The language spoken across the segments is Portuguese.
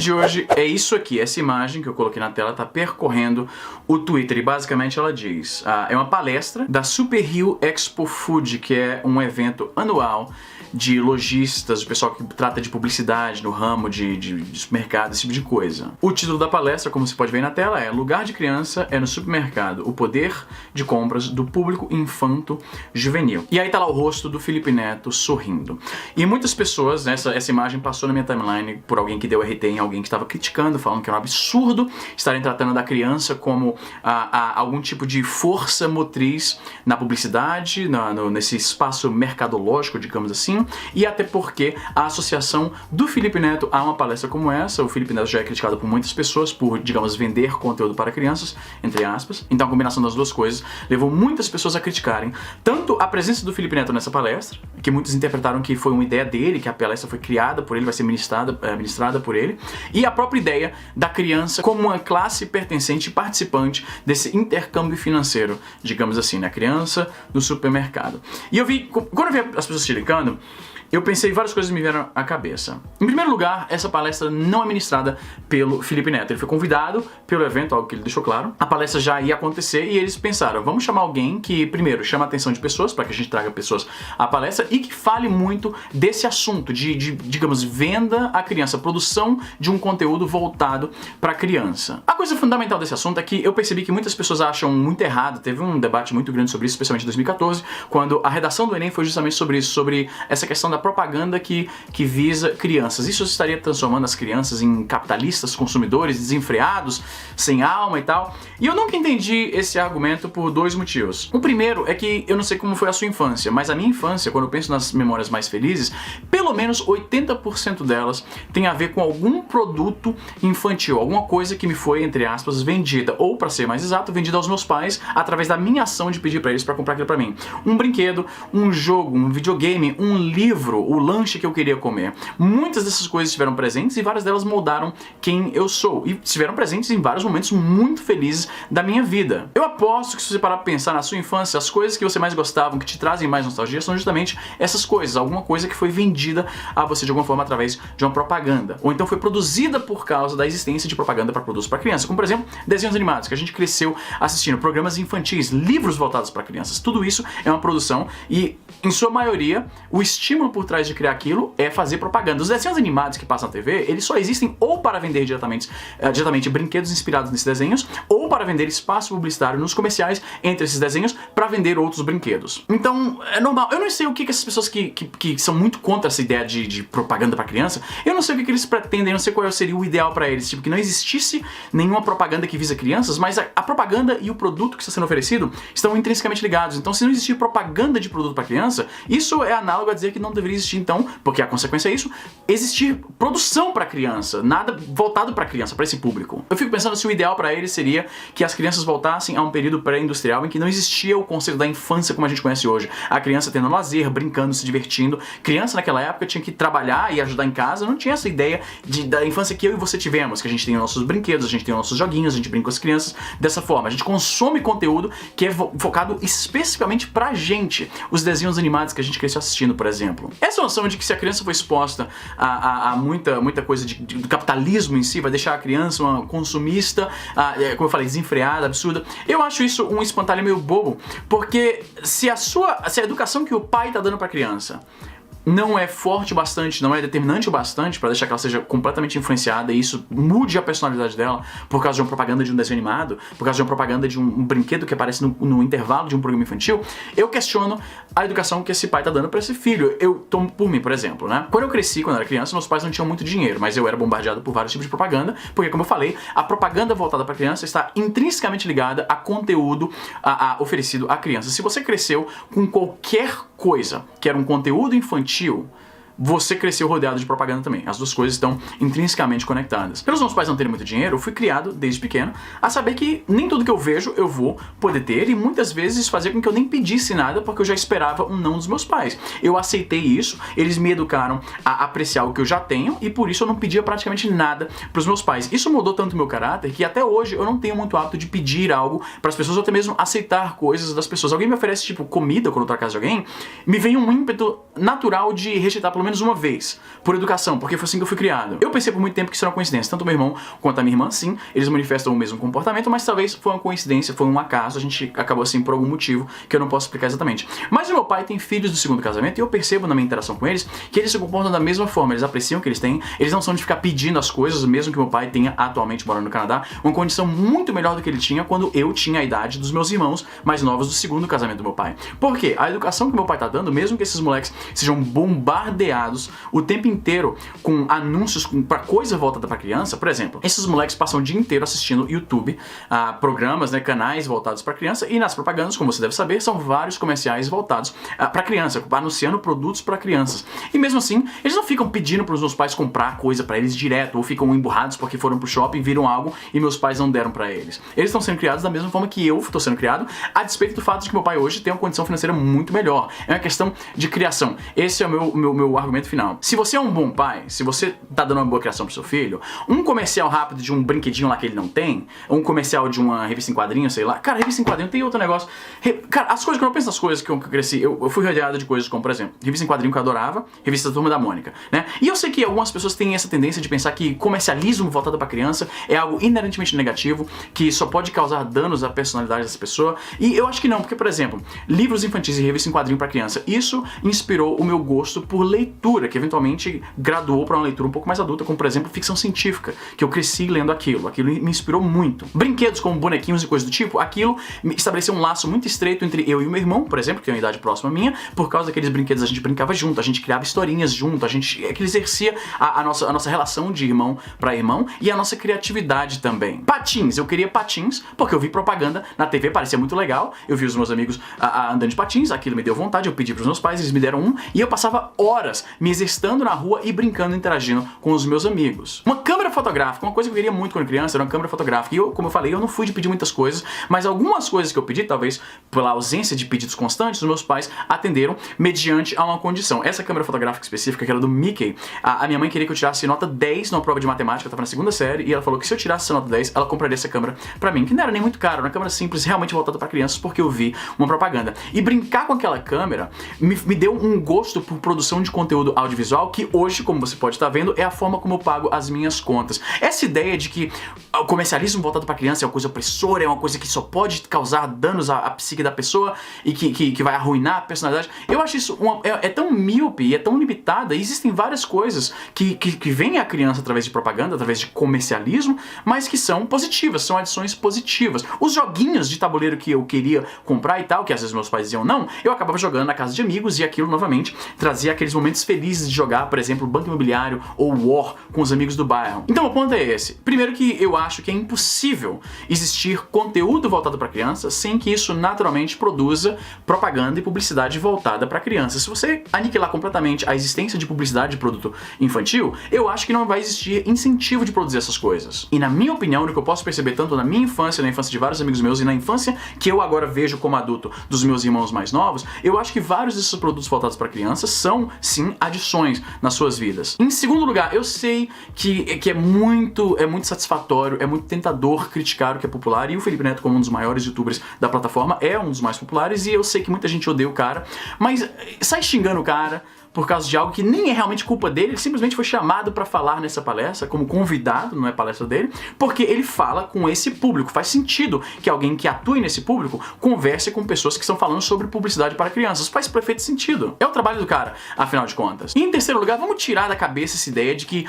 de hoje é isso aqui, essa imagem que eu coloquei na tela tá percorrendo o Twitter e basicamente ela diz, é uma palestra da Super Rio Expo Food, que é um evento anual de lojistas, o pessoal que trata de publicidade no ramo de supermercado, esse tipo de coisa. O título da palestra, como você pode ver na tela, é Lugar de Criança é no Supermercado, o poder de compras do público infanto-juvenil. E aí tá lá o rosto do Felipe Neto sorrindo. E muitas pessoas, essa imagem passou na minha timeline por alguém que deu RT em alguém que estava criticando, falando que era um absurdo estarem tratando da criança como algum tipo de força motriz na publicidade, nesse espaço mercadológico, digamos assim, e até porque a associação do Felipe Neto a uma palestra como essa, o Felipe Neto já é criticado por muitas pessoas por, digamos, vender conteúdo para crianças, entre aspas, então a combinação das duas coisas levou muitas pessoas a criticarem tanto a presença do Felipe Neto nessa palestra, que muitos interpretaram que foi uma ideia dele, que a palestra foi criada por ele, vai ser ministrada por ele, e a própria ideia da criança como uma classe pertencente e participante desse intercâmbio financeiro, digamos assim, né? Criança no supermercado. E quando eu vi as pessoas criticando, eu pensei várias coisas me vieram à cabeça. Em primeiro lugar, essa palestra não é ministrada pelo Felipe Neto. Ele foi convidado pelo evento, algo que ele deixou claro. A palestra já ia acontecer e eles pensaram, vamos chamar alguém que, primeiro, chama a atenção de pessoas, para que a gente traga pessoas à palestra e que fale muito desse assunto, digamos, venda à criança, produção de um conteúdo voltado para a criança. A coisa fundamental desse assunto é que eu percebi que muitas pessoas acham muito errado, teve um debate muito grande sobre isso, especialmente em 2014, quando a redação do Enem foi justamente sobre isso, sobre essa questão da propaganda que visa crianças. Isso estaria transformando as crianças em capitalistas, consumidores, desenfreados, sem alma e tal. E eu nunca entendi esse argumento por dois motivos. O primeiro é que eu não sei como foi a sua infância, mas a minha infância, quando eu penso nas memórias mais felizes, pelo menos 80% delas tem a ver com algum produto infantil, alguma coisa que me foi, entre aspas, vendida, ou para ser mais exato, vendida aos meus pais através da minha ação de pedir para eles para comprar aquilo para mim. Um brinquedo, um jogo, um videogame, um livro, o lanche que eu queria comer. Muitas dessas coisas estiveram presentes e várias delas moldaram quem eu sou. E estiveram presentes em vários momentos muito felizes da minha vida. Eu aposto que se você parar pra pensar na sua infância, as coisas que você mais gostavam, que te trazem mais nostalgia, são justamente essas coisas. Alguma coisa que foi vendida a você de alguma forma através de uma propaganda. Ou então foi produzida por causa da existência de propaganda para produtos para criança. Como, por exemplo, desenhos animados, que a gente cresceu assistindo, programas infantis, livros voltados para crianças. Tudo isso é uma produção e, em sua maioria, o estímulo por trás de criar aquilo é fazer propaganda. Os desenhos animados que passam na TV, eles só existem ou para vender diretamente brinquedos inspirados nesses desenhos, ou para vender espaço publicitário nos comerciais entre esses desenhos para vender outros brinquedos. Então, é normal. Eu não sei o que essas pessoas que são muito contra essa ideia de propaganda para criança, eu não sei o que eles pretendem, eu não sei qual seria o ideal para eles, tipo, que não existisse nenhuma propaganda que visa crianças, mas a propaganda e o produto que está sendo oferecido estão intrinsecamente ligados. Então, se não existir propaganda de produto para criança, isso é análogo a dizer que não deveria existir, então, porque a consequência é isso, existir produção para criança, nada voltado para criança, para esse público. Eu fico pensando se o ideal para eles seria que as crianças voltassem a um período pré-industrial em que não existia o conceito da infância como a gente conhece hoje. A criança tendo lazer, brincando, se divertindo. Criança naquela época tinha que trabalhar e ajudar em casa, não tinha essa ideia da infância que eu e você tivemos, que a gente tem os nossos brinquedos, a gente tem os nossos joguinhos, a gente brinca com as crianças dessa forma. A gente consome conteúdo que é focado especificamente pra gente. Os desenhos animados que a gente cresceu assistindo, por exemplo. Essa noção de que se a criança for exposta a muita coisa do capitalismo em si, vai deixar a criança uma consumista, como eu falei, desenfreada, absurda. Eu acho isso um espantalho meio bobo, porque se a educação que o pai tá dando pra criança não é forte o bastante, não é determinante o bastante para deixar que ela seja completamente influenciada e isso mude a personalidade dela por causa de uma propaganda de um desenho animado, por causa de uma propaganda de um brinquedo que aparece no intervalo de um programa infantil, eu questiono a educação que esse pai tá dando para esse filho. Eu tomo por mim, por exemplo, né? Quando eu cresci, quando eu era criança, meus pais não tinham muito dinheiro, mas eu era bombardeado por vários tipos de propaganda, porque, como eu falei, a propaganda voltada para criança está intrinsecamente ligada a conteúdo oferecido à criança. Se você cresceu com qualquer coisa que era um conteúdo infantil, você cresceu rodeado de propaganda também. As duas coisas estão intrinsecamente conectadas. Pelos meus pais não terem muito dinheiro, eu fui criado, desde pequeno, a saber que nem tudo que eu vejo eu vou poder ter e muitas vezes fazer com que eu nem pedisse nada porque eu já esperava um não dos meus pais. Eu aceitei isso, eles me educaram a apreciar o que eu já tenho e por isso eu não pedia praticamente nada pros meus pais. Isso mudou tanto o meu caráter que até hoje eu não tenho muito hábito de pedir algo pras pessoas ou até mesmo aceitar coisas das pessoas. Alguém me oferece tipo comida quando eu tô na casa de alguém, me vem um ímpeto natural de rejeitar pelo pelo menos uma vez, por educação, porque foi assim que eu fui criado. Eu pensei por muito tempo que isso era uma coincidência, tanto meu irmão quanto a minha irmã, sim, eles manifestam o mesmo comportamento, mas talvez foi uma coincidência, foi um acaso, a gente acabou assim por algum motivo que eu não posso explicar exatamente. Mas o meu pai tem filhos do segundo casamento e eu percebo na minha interação com eles que eles se comportam da mesma forma, eles apreciam o que eles têm, eles não são de ficar pedindo as coisas, mesmo que meu pai tenha atualmente morando no Canadá, uma condição muito melhor do que ele tinha quando eu tinha a idade dos meus irmãos mais novos do segundo casamento do meu pai. Por quê? A educação que meu pai tá dando, mesmo que esses moleques sejam bombardeados o tempo inteiro com anúncios pra coisa voltada pra criança, por exemplo, esses moleques passam o dia inteiro assistindo YouTube, programas, né, canais voltados pra criança, e nas propagandas, como você deve saber, são vários comerciais voltados pra criança, anunciando produtos pra crianças. E mesmo assim, eles não ficam pedindo pros meus pais comprar coisa pra eles direto, ou ficam emburrados porque foram pro shopping, viram algo e meus pais não deram pra eles. Eles estão sendo criados da mesma forma que eu tô sendo criado, a despeito do fato de que meu pai hoje tem uma condição financeira muito melhor. É uma questão de criação. Esse é o meu argumento final. Se você é um bom pai, se você tá dando uma boa criação pro seu filho, um comercial rápido de um brinquedinho lá que ele não tem, um comercial de uma revista em quadrinho, sei lá, cara, revista em quadrinho tem outro negócio. Cara, as coisas, quando eu penso nas coisas que eu cresci, eu fui rodeado de coisas como, por exemplo, revista em quadrinho que eu adorava, revista da Turma da Mônica, né? E eu sei que algumas pessoas têm essa tendência de pensar que comercialismo voltado pra criança é algo inerentemente negativo, que só pode causar danos à personalidade dessa pessoa, e eu acho que não, porque, por exemplo, livros infantis e revista em quadrinho pra criança, isso inspirou o meu gosto por leitura, que eventualmente graduou pra uma leitura um pouco mais adulta, como, por exemplo, ficção científica, que eu cresci lendo aquilo me inspirou muito. Brinquedos como bonequinhos e coisas do tipo, aquilo me estabeleceu um laço muito estreito entre eu e o meu irmão, por exemplo, que tem uma idade próxima à minha, por causa daqueles brinquedos a gente brincava junto, a gente criava historinhas junto, que exercia a nossa relação de irmão pra irmão e a nossa criatividade também. Patins, eu queria patins, porque eu vi propaganda na TV, parecia muito legal, eu vi os meus amigos andando de patins, aquilo me deu vontade, eu pedi pros meus pais, eles me deram um, e eu passava horas me exercitando na rua e brincando, interagindo com os meus amigos. Uma câmera fotográfica, uma coisa que eu queria muito quando criança, era uma câmera fotográfica, e eu, como eu falei, eu não fui de pedir muitas coisas, mas algumas coisas que eu pedi, talvez pela ausência de pedidos constantes, os meus pais atenderam mediante a uma condição. Essa câmera fotográfica específica, que era do Mickey, a minha mãe queria que eu tirasse nota 10 numa prova de matemática, eu tava na segunda série, e ela falou que se eu tirasse essa nota 10, ela compraria essa câmera pra mim, que não era nem muito cara, era uma câmera simples, realmente voltada pra crianças, porque eu vi uma propaganda. E brincar com aquela câmera me deu um gosto por produção de conteúdo audiovisual, que hoje, como você pode estar vendo, é a forma como eu pago as minhas contas. Essa ideia de que o comercialismo voltado pra criança é uma coisa opressora, é uma coisa que só pode causar danos à psique da pessoa e que vai arruinar a personalidade, eu acho isso é tão míope e é tão limitada, e existem várias coisas que vêm à criança através de propaganda, através de comercialismo, mas que são positivas, são adições positivas. Os joguinhos de tabuleiro que eu queria comprar e tal, que às vezes meus pais diziam não, eu acabava jogando na casa de amigos e aquilo novamente trazia aqueles momentos felizes de jogar, por exemplo, Banco Imobiliário ou War com os amigos do bairro. Então o ponto é esse. Primeiro que eu acho que é impossível existir conteúdo voltado para criança sem que isso naturalmente produza propaganda e publicidade voltada para criança. Se você aniquilar completamente a existência de publicidade de produto infantil, eu acho que não vai existir incentivo de produzir essas coisas. E na minha opinião, no que eu posso perceber tanto na minha infância, na infância de vários amigos meus e na infância que eu agora vejo como adulto dos meus irmãos mais novos, eu acho que vários desses produtos voltados para crianças são, sim, adições nas suas vidas. Em segundo lugar, eu sei que é muito satisfatório, é muito tentador criticar o que é popular, e o Felipe Neto, como um dos maiores youtubers da plataforma, é um dos mais populares, e eu sei que muita gente odeia o cara, mas sai xingando o cara por causa de algo que nem é realmente culpa dele, ele simplesmente foi chamado pra falar nessa palestra, como convidado, não é palestra dele, porque ele fala com esse público. Faz sentido que alguém que atue nesse público converse com pessoas que estão falando sobre publicidade para crianças. Faz perfeito sentido. É o trabalho do cara, afinal de contas. E em terceiro lugar, vamos tirar da cabeça essa ideia de que,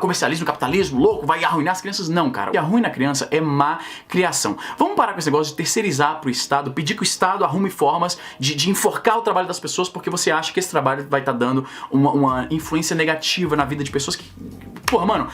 comercialismo, capitalismo, louco, vai arruinar as crianças. Não, cara. O que arruina a criança é má criação. Vamos parar com esse negócio de terceirizar pro Estado, pedir que o Estado arrume formas de enforcar o trabalho das pessoas porque você acha que esse trabalho vai estar dando uma influência negativa na vida de pessoas que... Porra, mano,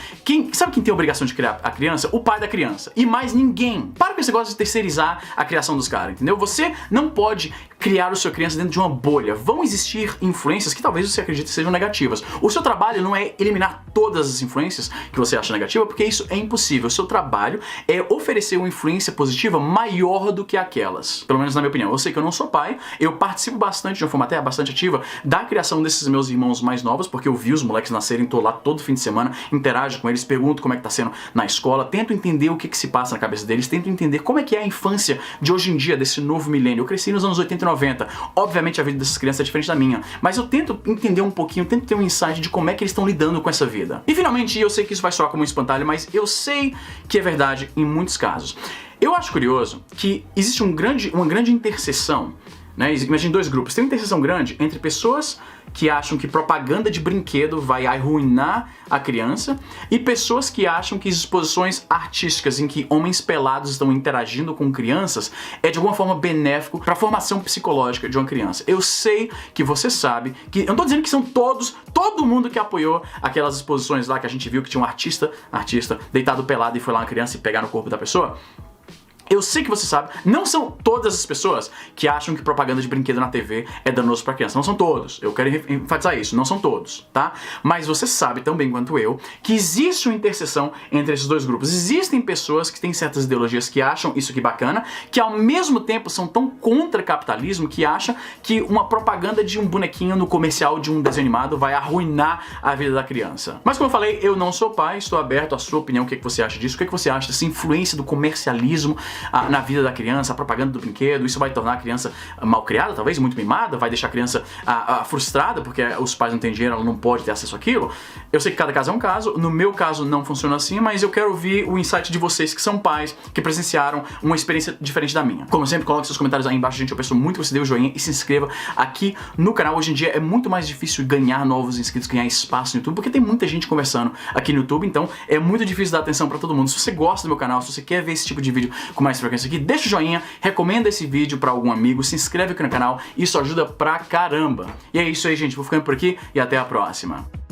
sabe quem tem a obrigação de criar a criança? O pai da criança. E mais ninguém. Para com esse negócio de terceirizar a criação dos caras, entendeu? Você não pode criar a sua criança dentro de uma bolha. Vão existir influências que talvez você acredite sejam negativas. O seu trabalho não é eliminar todas as influências que você acha negativa, porque isso é impossível. O seu trabalho é oferecer uma influência positiva maior do que aquelas. Pelo menos na minha opinião. Eu sei que eu não sou pai, eu participo bastante, de uma forma até bastante ativa, da criação desses meus irmãos mais novos, porque eu vi os moleques nascerem, tô lá todo fim de semana, interajo com eles, pergunto como é que tá sendo na escola, tento entender o que se passa na cabeça deles, tento entender como é que é a infância de hoje em dia, desse novo milênio. Eu cresci nos anos 80 e 90. Obviamente a vida dessas crianças é diferente da minha, mas eu tento entender um pouquinho, tento ter um insight de como é que eles estão lidando com essa vida. E finalmente, eu sei que isso vai soar como um espantalho, mas eu sei que é verdade em muitos casos. Eu acho curioso que existe uma grande interseção, né? Imagine dois grupos. Tem uma interseção grande entre pessoas que acham que propaganda de brinquedo vai arruinar a criança e pessoas que acham que exposições artísticas em que homens pelados estão interagindo com crianças é de alguma forma benéfico para a formação psicológica de uma criança. Eu sei que você sabe que... Eu não tô dizendo que são todo mundo que apoiou aquelas exposições lá que a gente viu que tinha um artista deitado pelado e foi lá uma criança e pegar no corpo da pessoa. Eu sei que você sabe, não são todas as pessoas que acham que propaganda de brinquedo na TV é danoso pra criança. Não são todos. Eu quero enfatizar isso. Não são todos, tá? Mas você sabe tão bem quanto eu que existe uma interseção entre esses dois grupos. Existem pessoas que têm certas ideologias que acham isso aqui bacana, que ao mesmo tempo são tão contra capitalismo que acham que uma propaganda de um bonequinho no comercial de um desenho animado vai arruinar a vida da criança. Mas como eu falei, eu não sou pai, estou aberto à sua opinião. O que você acha disso? O que você acha dessa influência do comercialismo na vida da criança, a propaganda do brinquedo? Isso vai tornar a criança mal criada, talvez muito mimada, vai deixar a criança frustrada porque os pais não têm dinheiro, ela não pode ter acesso àquilo. Eu sei que cada caso é um caso, no meu caso não funciona assim, mas eu quero ouvir o insight de vocês que são pais, que presenciaram uma experiência diferente da minha. Como sempre, coloque seus comentários aí embaixo, gente, eu peço muito que você dê o joinha e se inscreva aqui no canal. Hoje em dia é muito mais difícil ganhar novos inscritos, ganhar espaço no YouTube, porque tem muita gente conversando aqui no YouTube, então é muito difícil dar atenção pra todo mundo. Se você gosta do meu canal, se você quer ver esse tipo de vídeo com mais frequência aqui, deixa o joinha, recomenda esse vídeo pra algum amigo, se inscreve aqui no canal, isso ajuda pra caramba. E é isso aí, gente, vou ficando por aqui e até a próxima.